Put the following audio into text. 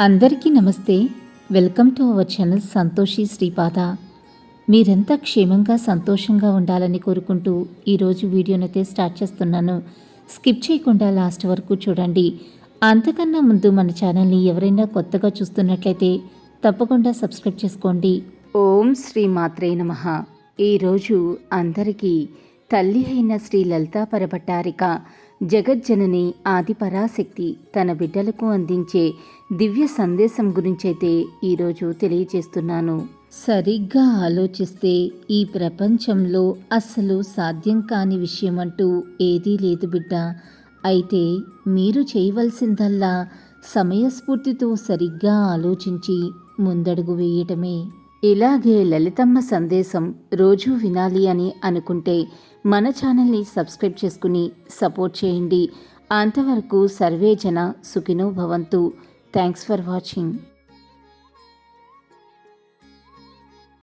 అందరికీ నమస్తే. Welcome to our channel Santoshi Sripada. మీరంతా క్షేమంగా సంతోషంగా ఉండాలని కోరుకుంటూ ఈరోజు వీడియోనైతే స్టార్ట్ చేస్తున్నాను. స్కిప్ చేయకుండా లాస్ట్ వరకు చూడండి. అంతకన్నా ముందు మన ఛానల్ని ఎవరైనా కొత్తగా చూస్తున్నట్లయితే తప్పకుండా సబ్స్క్రైబ్ చేసుకోండి. ఓం శ్రీ మాత్రే నమః. ఈరోజు అందరికీ తల్లి అయిన శ్రీ లలితా పరభట్టారిక జగజ్జనని ఆదిపరాశక్తి తన బిడ్డలకు అందించే దివ్య సందేశం గురించైతే ఈరోజు తెలియజేస్తున్నాను. సరిగ్గా ఆలోచిస్తే ఈ ప్రపంచంలో అస్సలు సాధ్యం కాని విషయం అంటూ ఏదీ లేదు బిడ్డ. అయితే మీరు చేయవలసిందల్లా సమయస్ఫూర్తితో సరిగ్గా ఆలోచించి ముందడుగు వేయటమే. ఇలాగే లలితమ్మ సందేశం రోజూ వినాలి అని అనుకుంటే మన ఛానల్ని సబ్స్క్రైబ్ చేసుకుని సపోర్ట్ చేయండి. అంతవరకు సర్వే జన సుఖినో భవంతు. Thanks for watching.